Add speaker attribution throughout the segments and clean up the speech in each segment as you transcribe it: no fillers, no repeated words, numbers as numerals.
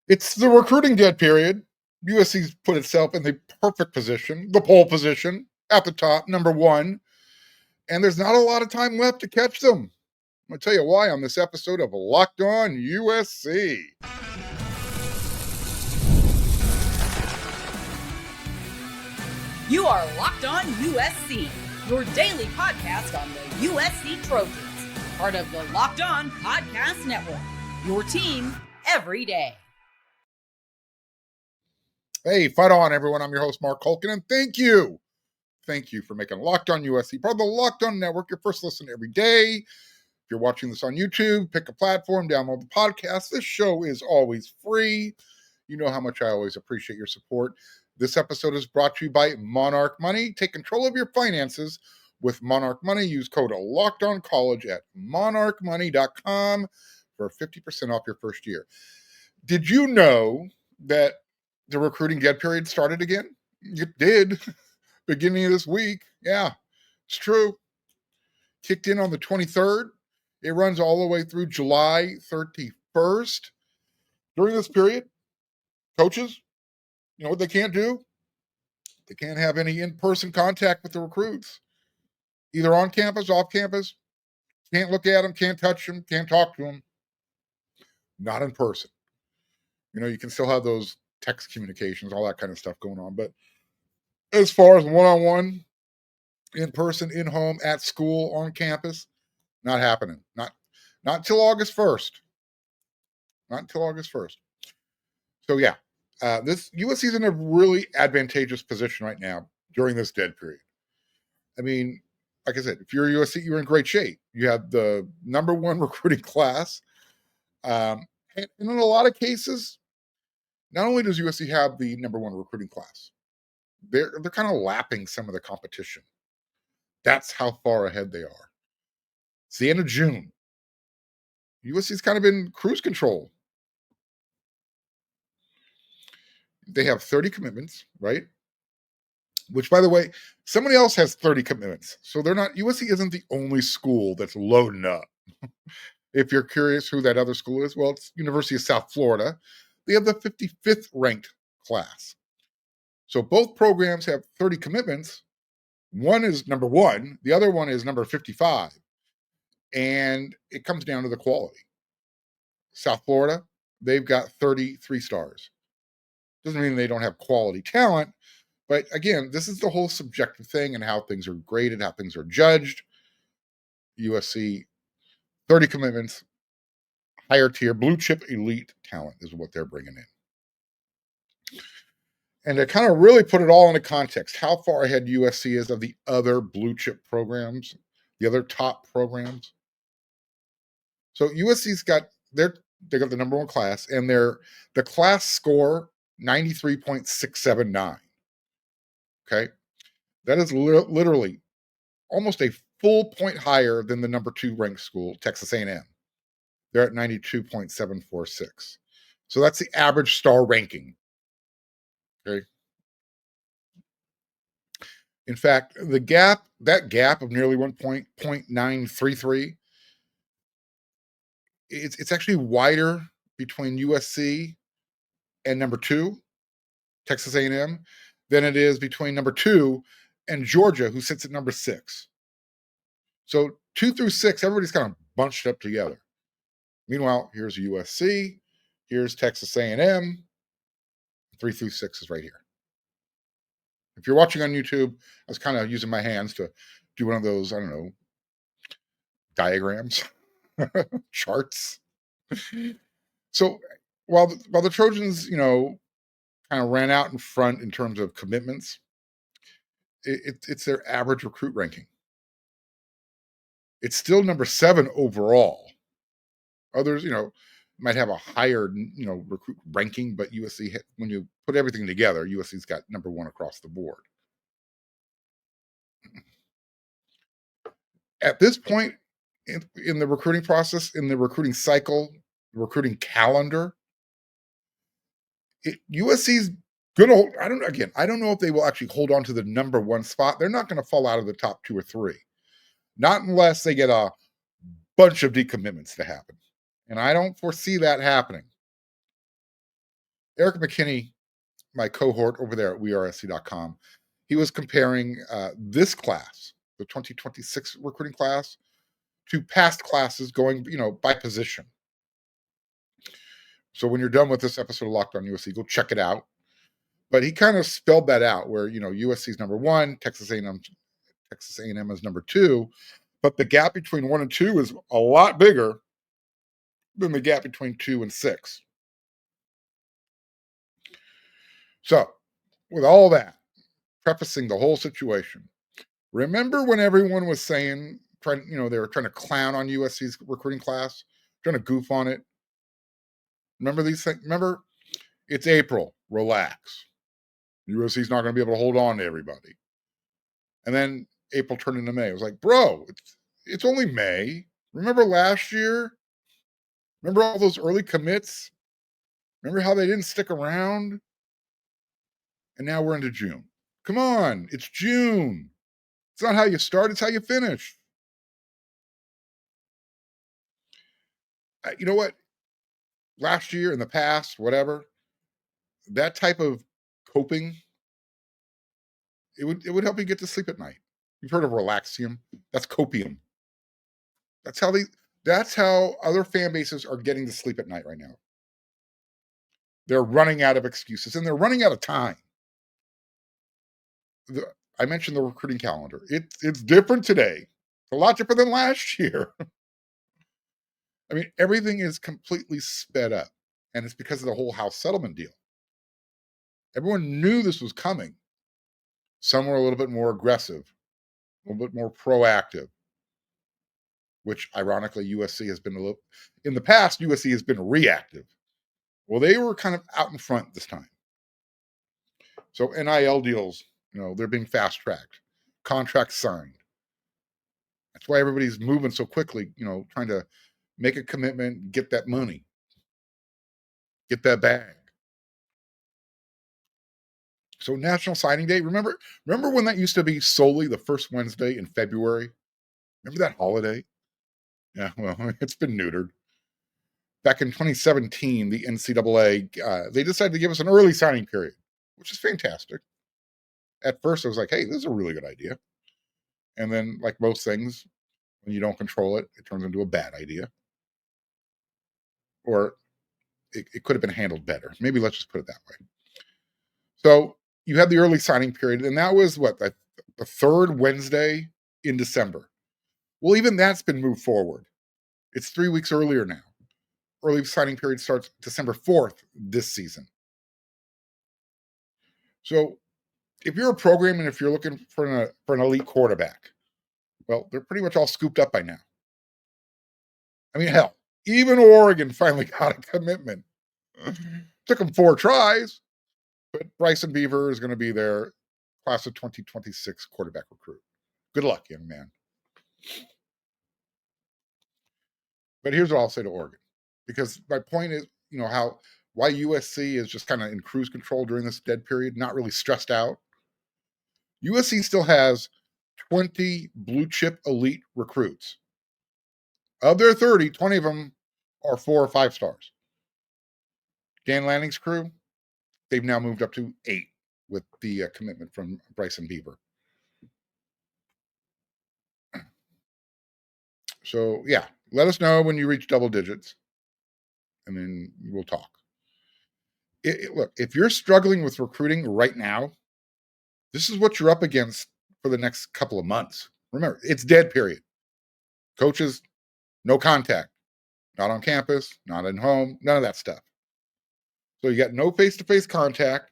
Speaker 1: It's the recruiting dead period. USC's put itself in the perfect position, the pole position at the top, number one, and there's not a lot of time left to catch them. I'm going to tell you why on this episode of Locked On USC.
Speaker 2: You are Locked On USC, your daily podcast on the USC Trojans, part of the Locked On Podcast Network, your team every day.
Speaker 1: Hey, fight on, everyone. I'm your host, Mark Culkin, and thank you. Thank you for making Locked On USC part of the Locked On Network, your first listen every day. If you're watching this on YouTube, pick a platform, download the podcast. This show is always free. You know how much I always appreciate your support. This episode is brought to you by Monarch Money. Take control of your finances with Monarch Money. Use code LOCKEDONCollege at monarchmoney.com for 50% off your first year. Did you know that the recruiting dead period started again? It did. Beginning of this week. Yeah, it's true. Kicked in on the 23rd. It runs all the way through July 31st. During this period, coaches, you know what they can't do? They can't have any in-person contact with the recruits, either on campus, off campus. Can't look at them, can't touch them, can't talk to them. Not in person. You know, you can still have those text communications, all that kind of stuff going on. But as far as one-on-one, in person, in home, at school, on campus, not happening. Not until August 1st. Not until August 1st. So yeah, this USC is in a really advantageous position right now during this dead period. I mean, like I said, if you're USC, you're in great shape. You have the number one recruiting class. And in a lot of cases, not only does USC have the number one recruiting class, they're kind of lapping some of the competition. That's how far ahead they are. It's the end of June. USC's kind of in cruise control. They have 30 commitments, right? Which, by the way, somebody else has 30 commitments. So they're not, USC isn't the only school that's loading up. If you're curious who that other school is, well, it's University of South Florida. They have the 55th ranked class. So both programs have 30 commitments. One is number one, the other one is number 55. And it comes down to the quality. South Florida, they've got 33 stars. Doesn't mean they don't have quality talent, but again, this is the whole subjective thing and how things are graded, how things are judged. USC, 30 commitments, higher tier, blue chip elite talent is what they're bringing in. And to kind of really put it all into context, how far ahead USC is of the other blue chip programs, the other top programs. So USC's got they got the number one class, and the class score 93.679. Okay, that is literally almost a full point higher than the number two ranked school, Texas A&M. They're at 92.746. So that's the average star ranking. Okay. In fact, that gap of nearly 1.933, it's actually wider between USC and number two, Texas A&M, than it is between number two and Georgia, who sits at number 6. So 2 through 6, everybody's kind of bunched up together. Meanwhile, here's USC, here's Texas A&M, 3 through 6 is right here. If you're watching on YouTube, I was kind of using my hands to do one of those, I don't know, diagrams, charts. So while the Trojans, you know, kind of ran out in front in terms of commitments, it's their average recruit ranking. It's still number 7 overall. Others, you know, might have a higher, you know, recruit ranking, but USC, when you put everything together, USC's got number 1 across the board. At this point in the recruiting process, in the recruiting cycle, recruiting calendar, USC's gonna. I don't know if they will actually hold on to the number 1 spot. They're not going to fall out of the top 2 or 3, not unless they get a bunch of decommitments to happen, and I don't foresee that happening. Eric McKinney, my cohort over there at wearesc.com, he was comparing this class, the 2026 recruiting class, to past classes going, by position. So when you're done with this episode of Locked On USC, go check it out. But he kind of spelled that out where, USC is number one, Texas A&M is number two, but the gap between 1 and 2 is a lot bigger than the gap between 2 and 6. So, with all that, prefacing the whole situation, remember when everyone was saying, they were trying to clown on USC's recruiting class, trying to goof on it? Remember these things? Remember, it's April, relax. USC's not going to be able to hold on to everybody. And then April turned into May. It was like, bro, it's only May. Remember last year? Remember all those early commits? Remember how they didn't stick around? And now we're into June. Come on, it's June. It's not how you start, it's how you finish. You know what? Last year, in the past, whatever, that type of coping, it would help you get to sleep at night. You've heard of relaxium? That's copium. That's how other fan bases are getting to sleep at night right now. They're running out of excuses and they're running out of time. I mentioned the recruiting calendar. It's different today. It's a lot different than last year. I mean, everything is completely sped up, and it's because of the whole house settlement deal. Everyone knew this was coming. Some were a little bit more aggressive, a little bit more proactive, which ironically USC has been in the past, USC has been reactive. Well, they were kind of out in front this time. So NIL deals, they're being fast-tracked. Contracts signed. That's why everybody's moving so quickly, trying to make a commitment, get that money, get that bag. So National Signing Day, remember when that used to be solely the first Wednesday in February? Remember that holiday? Yeah, well, it's been neutered. Back in 2017, the NCAA, they decided to give us an early signing period, which is fantastic. At first, I was like, hey, this is a really good idea. And then, like most things, when you don't control it, it turns into a bad idea. Or it could have been handled better. Maybe let's just put it that way. So you had the early signing period, and that was the third Wednesday in December. Well, even that's been moved forward. It's 3 weeks earlier now. Early signing period starts December 4th this season. So if you're a program and if you're looking for an elite quarterback, well, they're pretty much all scooped up by now. I mean, hell, even Oregon finally got a commitment. Took them 4 tries, but Bryson Beaver is going to be their class of 2026 quarterback recruit. Good luck, young man. But here's what I'll say to Oregon, because my point is, why USC is just kind of in cruise control during this dead period, not really stressed out. USC still has 20 blue chip elite recruits. Of their 30, 20 of them are 4 or 5 stars. Dan Lanning's crew, they've now moved up to 8 with the commitment from Bryson Beaver. So, yeah, let us know when you reach double digits, and then we'll talk. Look, if you're struggling with recruiting right now, this is what you're up against for the next couple of months. Remember, it's dead period. Coaches, no contact. Not on campus, not at home, none of that stuff. So you got no face-to-face contact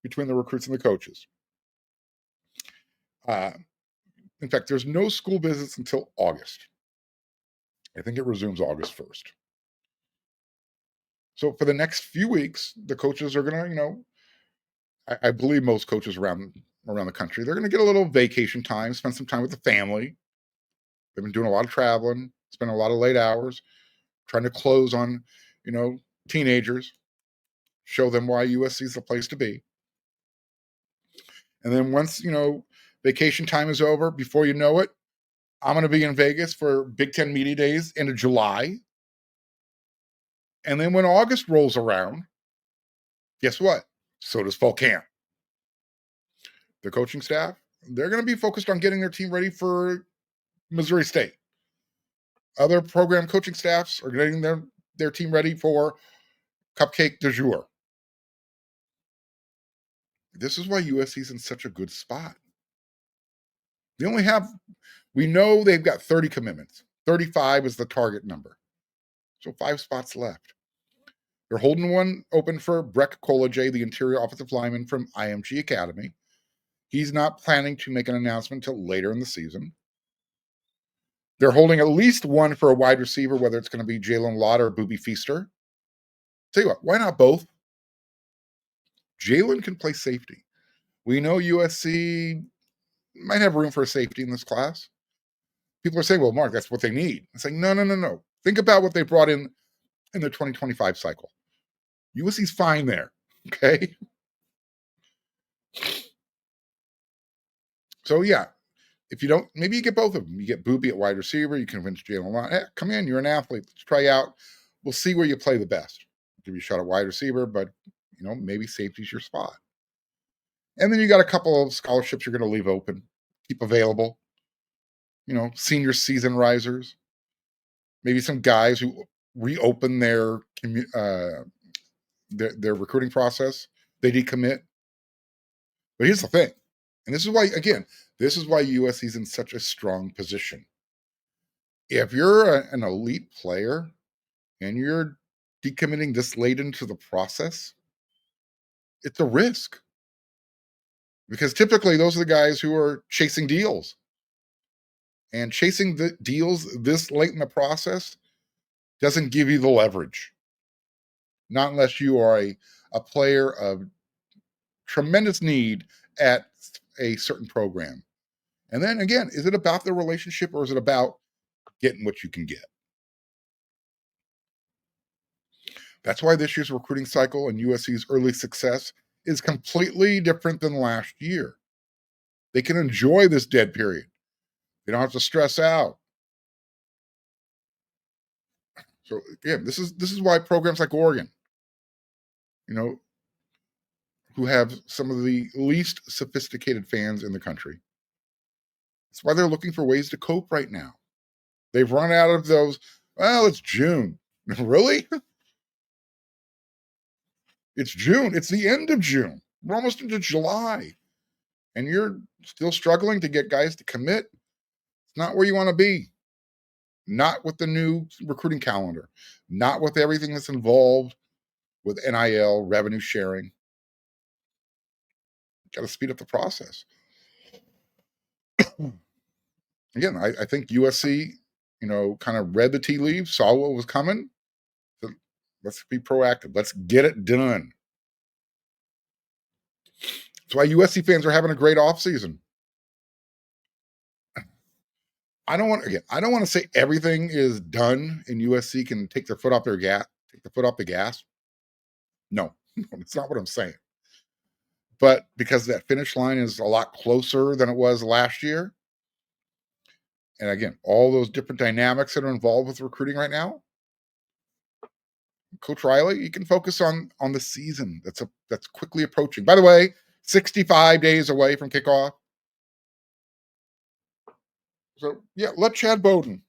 Speaker 1: between the recruits and the coaches. In fact, there's no school visits until August. I think it resumes August 1st. So for the next few weeks, the coaches are going to, I believe most coaches around the country, they're going to get a little vacation time, spend some time with the family. They've been doing a lot of traveling, spending a lot of late hours, trying to close on, teenagers, show them why USC is the place to be. And then once, vacation time is over, before you know it, I'm going to be in Vegas for Big Ten Media Days into July. And then when August rolls around, Guess what? So does fall camp. The coaching staff, they're going to be focused on getting their team ready for Missouri State. Other program coaching staffs are getting their team ready for Cupcake du jour. This is why USC's in such a good spot. We know they've got 30 commitments. 35 is the target number. So 5 spots left. They're holding one open for Breck Colajay, the interior offensive lineman from IMG Academy. He's not planning to make an announcement until later in the season. They're holding at least one for a wide receiver, whether it's going to be Jalen Lott or Booby Feaster. Tell you what, why not both? Jalen can play safety. We know USC might have room for a safety in this class. People are saying, well, Mark, that's what they need. I'm saying, no. Think about what they brought in the 2025 cycle. USC's fine there, okay? So, yeah, if you don't, maybe you get both of them. You get Booby at wide receiver. You convince Jalen Lott, hey, come in, you're an athlete. Let's try out. We'll see where you play the best. Give you a shot at wide receiver, but, maybe safety's your spot. And then you got a couple of scholarships you're going to leave open, keep available. Senior season risers. Maybe some guys who reopen their recruiting process. They decommit. But here's the thing. And this is why USC's in such a strong position. If you're an elite player and you're decommitting this late into the process, it's a risk. Because typically those are the guys who are chasing deals. And chasing the deals this late in the process doesn't give you the leverage. Not unless you are a player of tremendous need at a certain program. And then again, is it about the relationship or is it about getting what you can get? That's why this year's recruiting cycle and USC's early success is completely different than last year. They can enjoy this dead period. They don't have to stress out. So again, this is why programs like Oregon, who have some of the least sophisticated fans in the country, that's why they're looking for ways to cope right now. They've run out of those, well, it's June. Really? It's June. It's the end of June. We're almost into July. And you're still struggling to get guys to commit. It's not where you want to be. Not with the new recruiting calendar. Not with everything that's involved with NIL, revenue sharing. Got to speed up the process. Again, I think USC, kind of read the tea leaves, saw what was coming. So let's be proactive. Let's get it done. That's why USC fans are having a great offseason. I don't want to say everything is done and USC can take their foot off the gas. No, it's not what I'm saying. But because that finish line is a lot closer than it was last year, and again, all those different dynamics that are involved with recruiting right now, Coach Riley, you can focus on the season that's quickly approaching. By the way, 65 days away from kickoff. So yeah, let Chad Bowden,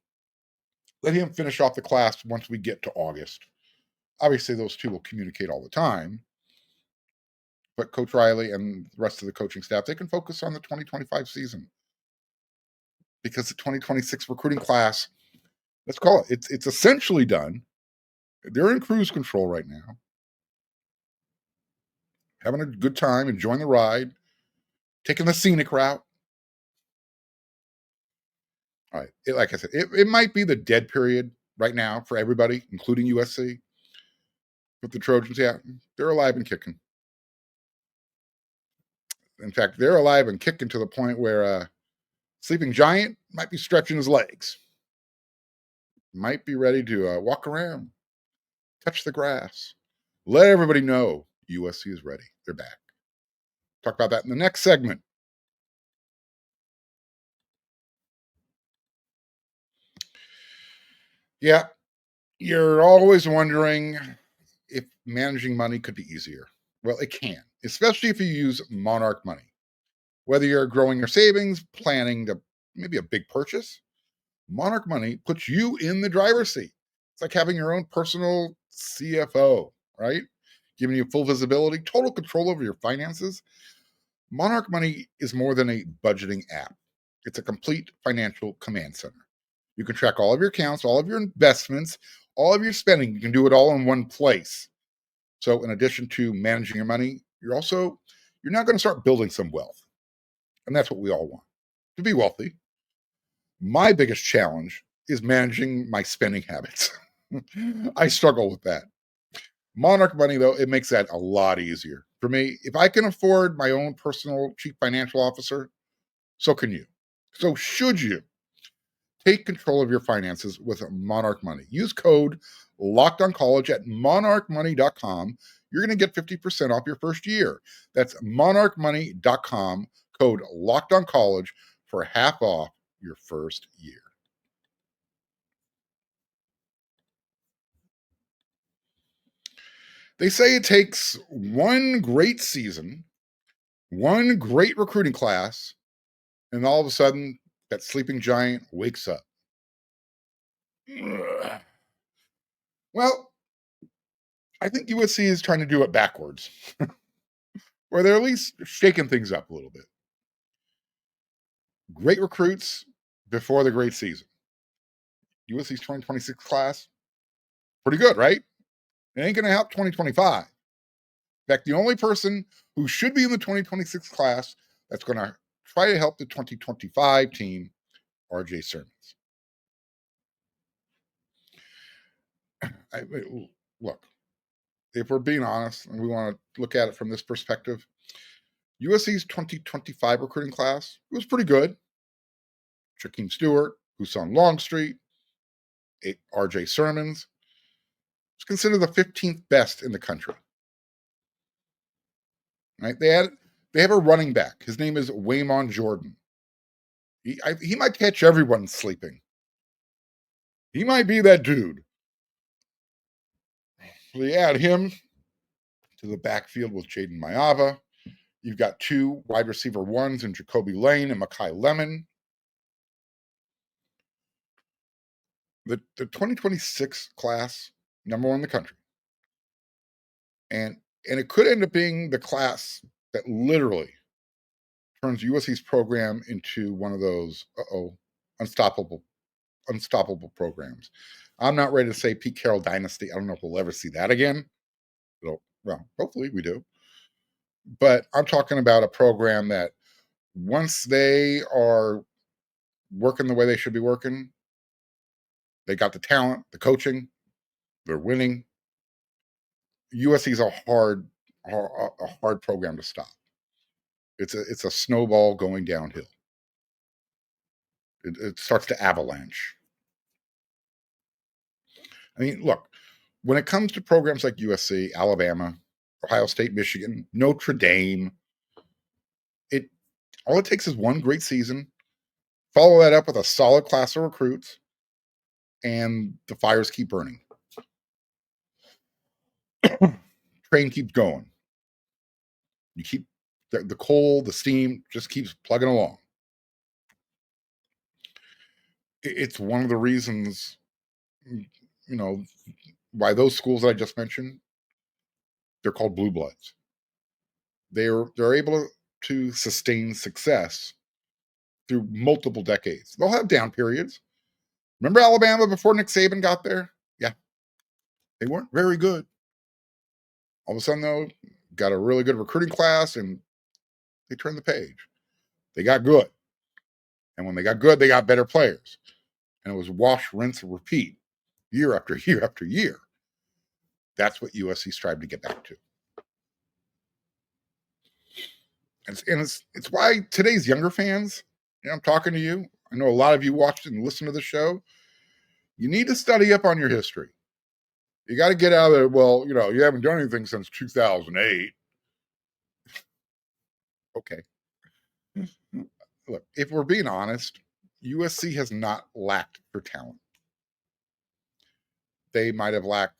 Speaker 1: let him finish off the class once we get to August. Obviously, those two will communicate all the time. But Coach Riley and the rest of the coaching staff, they can focus on the 2025 season. Because the 2026 recruiting class, let's call it, it's essentially done. They're in cruise control right now. Having a good time, enjoying the ride, taking the scenic route. All right. Like I said, it might be the dead period right now for everybody, including USC. But the Trojans, yeah, they're alive and kicking. In fact, they're alive and kicking to the point where Sleeping Giant might be stretching his legs. Might be ready to walk around, touch the grass. Let everybody know USC is ready. They're back. Talk about that in the next segment. Yeah, you're always wondering if managing money could be easier. Well, it can, especially if you use Monarch Money. Whether you're growing your savings, planning to maybe a big purchase, Monarch Money puts you in the driver's seat. It's like having your own personal CFO, right? Giving you full visibility, total control over your finances. Monarch Money is more than a budgeting app. It's a complete financial command center. You can track all of your accounts, all of your investments, all of your spending. You can do it all in one place. So in addition to managing your money, you're now going to start building some wealth. And that's what we all want, to be wealthy. My biggest challenge is managing my spending habits. I struggle with that. Monarch Money, though, it makes that a lot easier. For me, if I can afford my own personal chief financial officer, so can you. So should you. Take control of your finances with Monarch Money. Use code LOCKEDONCollege at monarchmoney.com. You're going to get 50% off your first year. That's monarchmoney.com, code LOCKEDONCollege for half off your first year. They say it takes one great season, one great recruiting class, and all of a sudden, that sleeping giant wakes up. Ugh. Well, I think USC is trying to do it backwards, or they're at least shaking things up a little bit. Great recruits before the great season. USC's 2026 class, pretty good, right? It ain't going to help 2025. In fact, the only person who should be in the 2026 class that's going to try to help the 2025 team, RJ Sermons. Look, if we're being honest and we want to look at it from this perspective, USC's 2025 recruiting class was pretty good. Jakeem Stewart, Husan Longstreet, RJ Sermons. It's considered the 15th best in the country. Right? They have a running back. His name is Waymon Jordan. He might catch everyone sleeping. He might be that dude. So you add him to the backfield with Jaden Mayava. You've got two wide receiver ones in Jacoby Lane and Makai Lemon. The 2026 class, number one in the country. And it could end up being the class that literally turns USC's program into one of those unstoppable programs. I'm not ready to say Pete Carroll dynasty. I don't know if we'll ever see that again. Well, hopefully we do. But I'm talking about a program that once they are working the way they should be working, they got the talent, the coaching, they're winning. USC is a hard program to stop. It's a snowball going downhill. It starts to avalanche. I mean, look, when it comes to programs like USC, Alabama, Ohio State, Michigan, Notre Dame, all it takes is one great season, follow that up with a solid class of recruits, and the fires keep burning. Train keeps going. You keep the coal, the steam just keeps plugging along. It's one of the reasons, why those schools that I just mentioned, they're called blue bloods. They're able to sustain success through multiple decades. They'll have down periods. Remember Alabama before Nick Saban got there? Yeah. They weren't very good. All of a sudden, though, got a really good recruiting class and they turned the page. They got good. And when they got good, they got better players. And it was wash, rinse, and repeat year after year after year. That's what USC strived to get back to. And it's why today's younger fans, I'm talking to you. I know a lot of you watched and listened to the show. You need to study up on your history. You got to get out of there. Well, you haven't done anything since 2008. Okay. Look, if we're being honest, USC has not lacked for talent. They might have lacked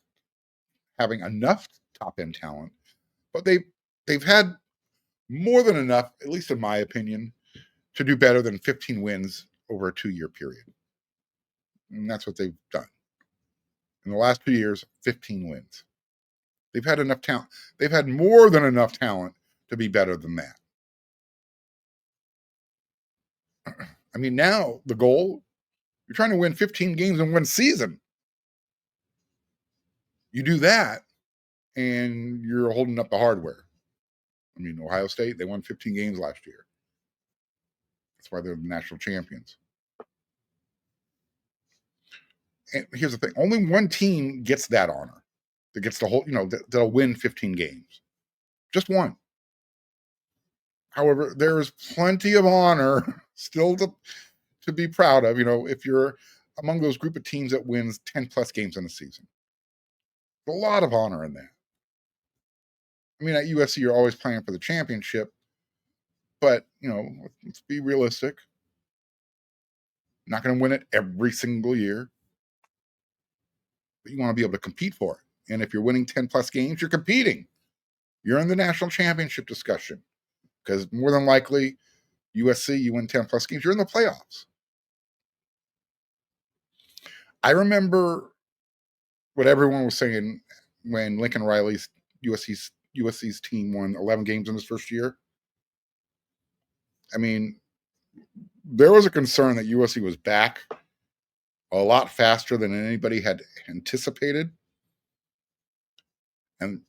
Speaker 1: having enough top-end talent, but they've they've had more than enough, at least in my opinion, to do better than 15 wins over a 2-year period. And that's what they've done. In the last 2 years, 15 wins. They've had enough talent. They've had more than enough talent to be better than that. I mean, now the goal, you're trying to win 15 games in one season. You do that, and you're holding up the hardware. I mean, Ohio State, they won 15 games last year. That's why they're the national champions. And here's the thing, only one team gets that honor, that gets the whole, that'll win 15 games. Just one. However, there is plenty of honor still to be proud of, if you're among those group of teams that wins 10 plus games in a season. A lot of honor in that. I mean, at USC, you're always playing for the championship, but, let's be realistic. Not going to win it every single year, but you want to be able to compete for it. And if you're winning 10 plus games, you're competing. You're in the national championship discussion, because more than likely, USC, you win 10 plus games, you're in the playoffs. I remember what everyone was saying when Lincoln Riley's USC's team won 11 games in his first year. I mean, there was a concern that USC was back a lot faster than anybody had anticipated. And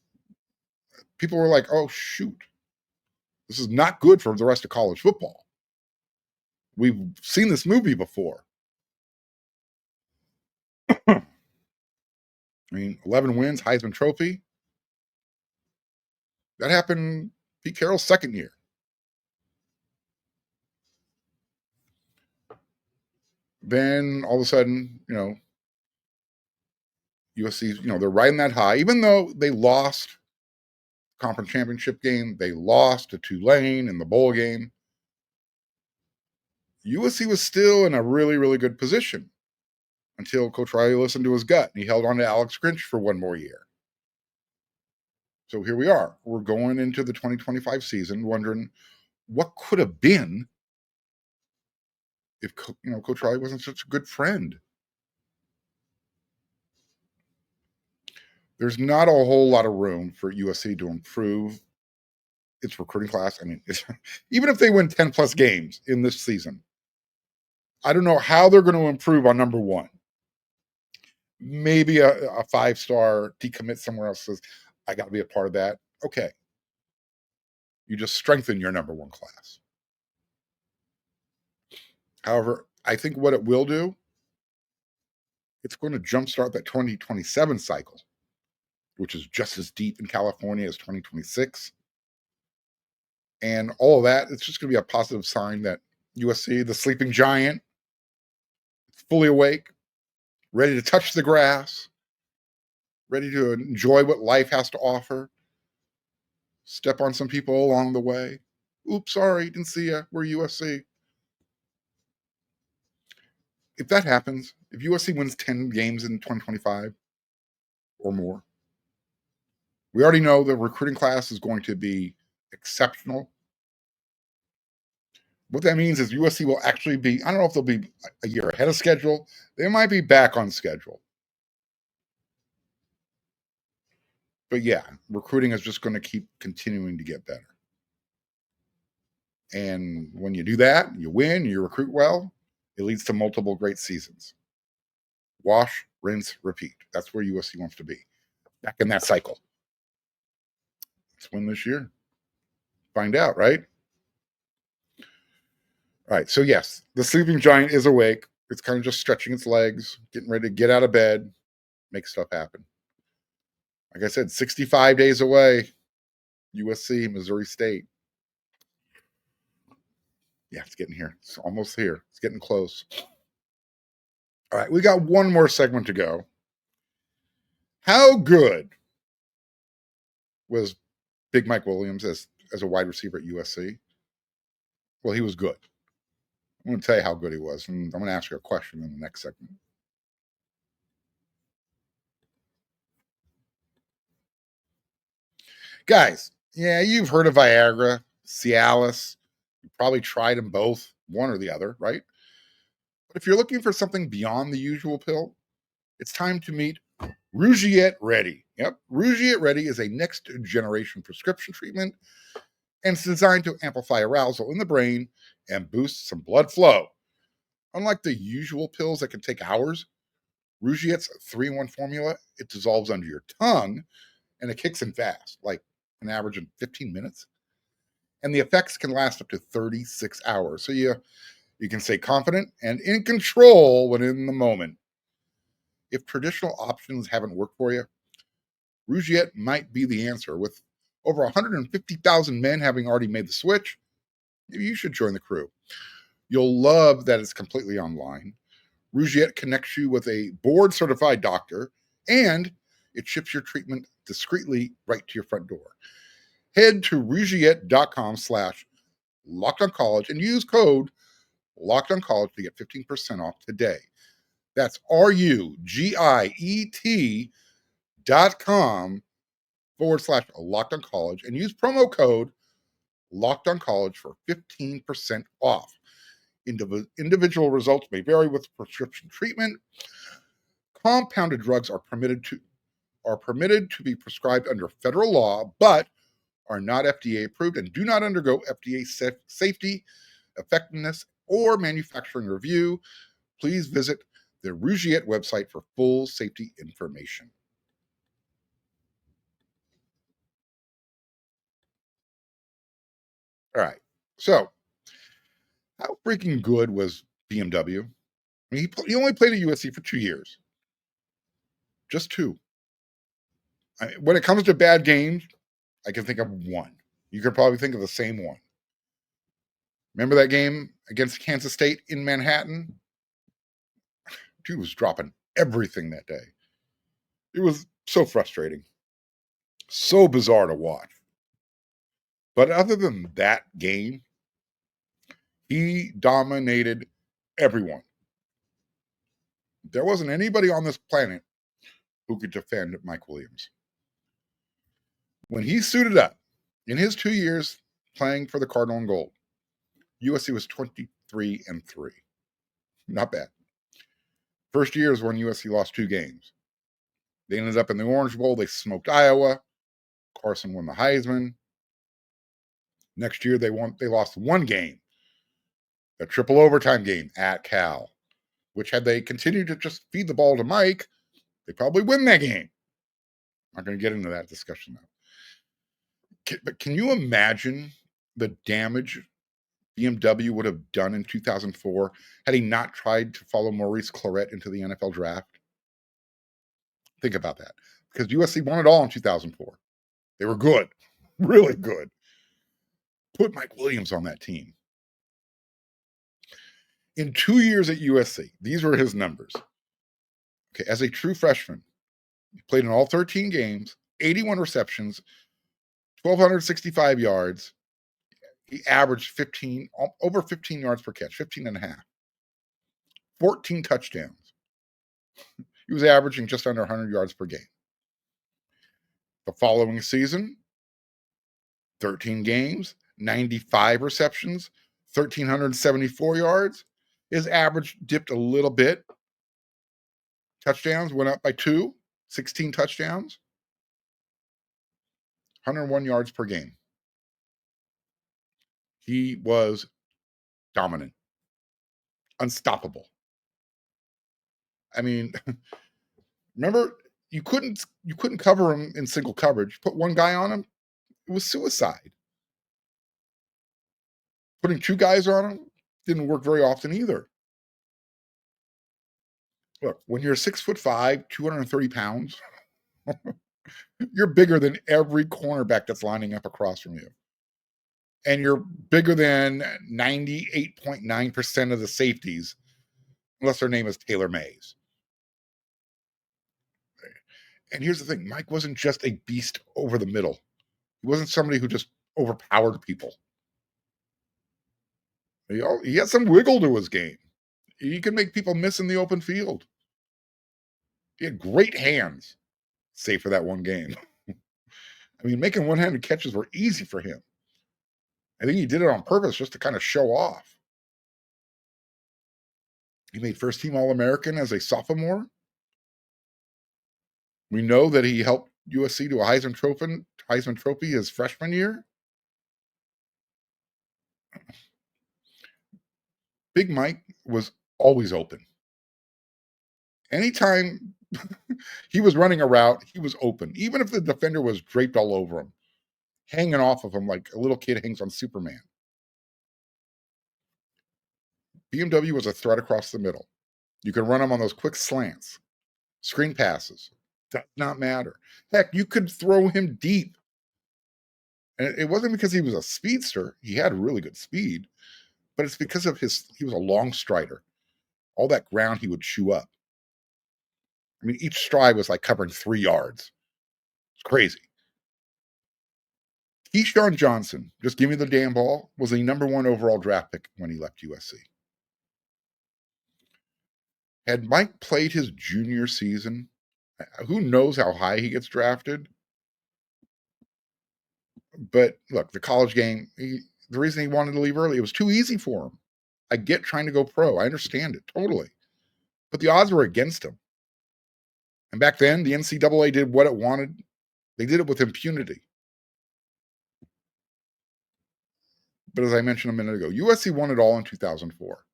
Speaker 1: people were like, oh, shoot, this is not good for the rest of college football. We've seen this movie before. I mean, 11 wins, Heisman Trophy. That happened Pete Carroll's second year. Then all of a sudden, USC, they're riding that high, even though they lost conference championship game, they lost to Tulane in the bowl game. USC was still in a really, really good position until Coach Riley listened to his gut and he held on to Alex Grinch for one more year. So here we are. We're going into the 2025 season wondering what could have been if, Coach Riley wasn't such a good friend. There's not a whole lot of room for USC to improve its recruiting class. I mean, even if they win 10 plus games in this season, I don't know how they're going to improve on number one. Maybe a 5-star decommit somewhere else says, I got to be a part of that. Okay. You just strengthen your number one class. However, I think what it will do, it's going to jumpstart that 2027 cycle, which is just as deep in California as 2026. And all of that, it's just going to be a positive sign that USC, the sleeping giant, is fully awake, ready to touch the grass, ready to enjoy what life has to offer, step on some people along the way. Oops, sorry, didn't see ya. We're USC. If that happens, if USC wins 10 games in 2025 or more, we already know the recruiting class is going to be exceptional. What that means is USC will actually be, I don't know if they'll be a year ahead of schedule. They might be back on schedule. But yeah, recruiting is just going to keep continuing to get better. And when you do that, you win, you recruit well, it leads to multiple great seasons. Wash, rinse, repeat. That's where USC wants to be. Back in that cycle. Let's win this year. Find out, right? All right. So yes, the sleeping giant is awake. It's kind of just stretching its legs, getting ready to get out of bed, make stuff happen. Like I said, 65 days away. USC, Missouri State. Yeah, it's getting here. It's almost here. It's getting close. All right, we got one more segment to go. How good was Big Mike Williams as a wide receiver at USC? Well, he was good. I'm going to tell you how good he was, and I'm going to ask you a question in the next segment. Guys, Yeah, you've heard of Viagra, Cialis. You probably tried them both, one or the other, right? But if you're looking for something beyond the usual pill, it's time to meet Rougiette Ready. Yep, Rougiette Ready is a next generation prescription treatment, and it's designed to amplify arousal in the brain and boost some blood flow. Unlike the usual pills that can take hours, Rougiette's 3-in-1 formula, it dissolves under your tongue and it kicks in fast, like an average in 15 minutes. And the effects can last up to 36 hours. So you can stay confident and in control when in the moment. If traditional options haven't worked for you, Rougiette might be the answer. With over 150,000 men having already made the switch, maybe you should join the crew. You'll love that it's completely online. Rougiette connects you with a board certified doctor, and it ships your treatment discreetly right to your front door. Head to rougiette.com/lockedoncollege and use code lockedoncollege to get 15% off today. That's RUGIET.com/lockedoncollege and use promo code lockedoncollege for 15% off. Individual results may vary with prescription treatment. Compounded drugs are permitted to be prescribed under federal law, but are not FDA approved and do not undergo FDA safety, effectiveness, or manufacturing review. Please visit the Rougiette website for full safety information. All right. So, how freaking good was BMW? I mean, he only played at USC for 2 years. Just 2. When it comes to bad games, I can think of one. You could probably think of the same one. Remember that game against Kansas State in Manhattan? Dude was dropping everything that day. It was so frustrating. So bizarre to watch. But other than that game, he dominated everyone. There wasn't anybody on this planet who could defend Mike Williams. When he suited up in his 2 years playing for the Cardinal and Gold, USC was 23-3. Not bad. First year is when USC lost 2 games. They ended up in the Orange Bowl. They smoked Iowa. Carson won the Heisman. Next year they lost 1 game, a triple overtime game at Cal, which had they continued to just feed the ball to Mike, they probably win that game. I'm not going to get into that discussion now. But can you imagine the damage BMW would have done in 2004 had he not tried to follow Maurice Clarett into the NFL draft? Think about that. Because USC won it all in 2004. They were good, really good. Put Mike Williams on that team. In 2 years at USC, these were his numbers. Okay, as a true freshman, he played in all 13 games, 81 receptions, 1,265 yards. He averaged over 15 yards per catch, 15 and a half. 14 touchdowns. He was averaging just under 100 yards per game. The following season, 13 games, 95 receptions, 1,374 yards. His average dipped a little bit. Touchdowns went up by 2, 16 touchdowns, 101 yards per game. He was dominant, unstoppable. I mean, remember, you couldn't cover him in single coverage. Put one guy on him, it was suicide. Putting 2 guys on him didn't work very often either. Look, when you're 6'5", 230 pounds, you're bigger than every cornerback that's lining up across from you. And you're bigger than 98.9% of the safeties, unless their name is Taylor Mays. And here's the thing, Mike wasn't just a beast over the middle. He wasn't somebody who just overpowered people. He had some wiggle to his game. He could make people miss in the open field. He had great hands, save for that one game. I I mean, making one-handed catches were easy for him. I think he did it on purpose just to kind of show off. He made first-team All-American as a sophomore. We know that he helped USC to a Heisman Trophy his freshman year. Big Mike was always open. Anytime he was running a route, he was open. Even if the defender was draped all over him, hanging off of him like a little kid hangs on Superman. BMW was a threat across the middle. You could run him on those quick slants, screen passes. Does not matter. Heck, you could throw him deep. And it wasn't because he was a speedster. He had really good speed, but it's because of he was a long strider. All that ground he would chew up. I mean, each stride was like covering 3 yards. It's crazy. Keyshawn Johnson, just give me the damn ball, was the number 1 overall draft pick when he left USC. Had Mike played his junior season, who knows how high he gets drafted? But look, the college game, the reason he wanted to leave early, it was too easy for him. I get trying to go pro. I understand it totally. But the odds were against him. And back then, the NCAA did what it wanted. They did it with impunity. But as I mentioned a minute ago, USC won it all in 2004.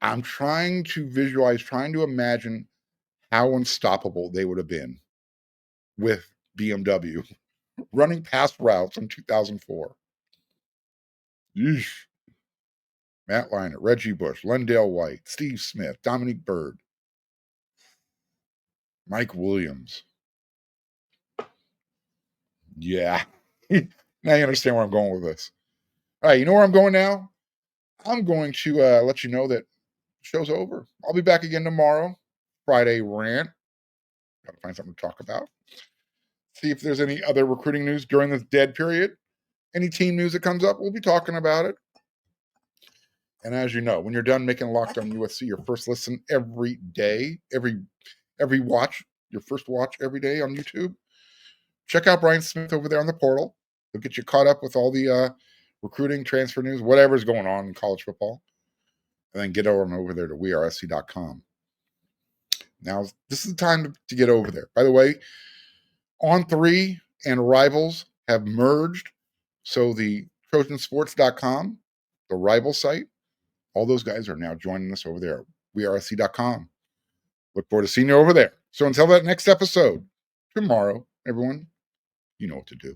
Speaker 1: I'm trying to visualize, trying to imagine how unstoppable they would have been with BMW running past routes in 2004. Yeesh. Matt Leinart, Reggie Bush, Lendale White, Steve Smith, Dominique Byrd, Mike Williams. Yeah. Now you understand where I'm going with this. All right, you know where I'm going now? I'm going to let you know that the show's over. I'll be back again tomorrow. Friday rant. Got to find something to talk about. See if there's any other recruiting news during this dead period. Any team news that comes up, we'll be talking about it. And as you know, when you're done making Locked On USC your first listen every day, every watch, your first watch every day on YouTube, check out Brian Smith over there on the portal. He'll get you caught up with all the recruiting, transfer news, whatever's going on in college football. And then get over there to wearesc.com. Now, this is the time to get over there. By the way, On3 and Rivals have merged. So the Trojansports.com, the rival site, all those guys are now joining us over there at wearesc.com. Look forward to seeing you over there. So until that next episode, tomorrow, everyone, you know what to do.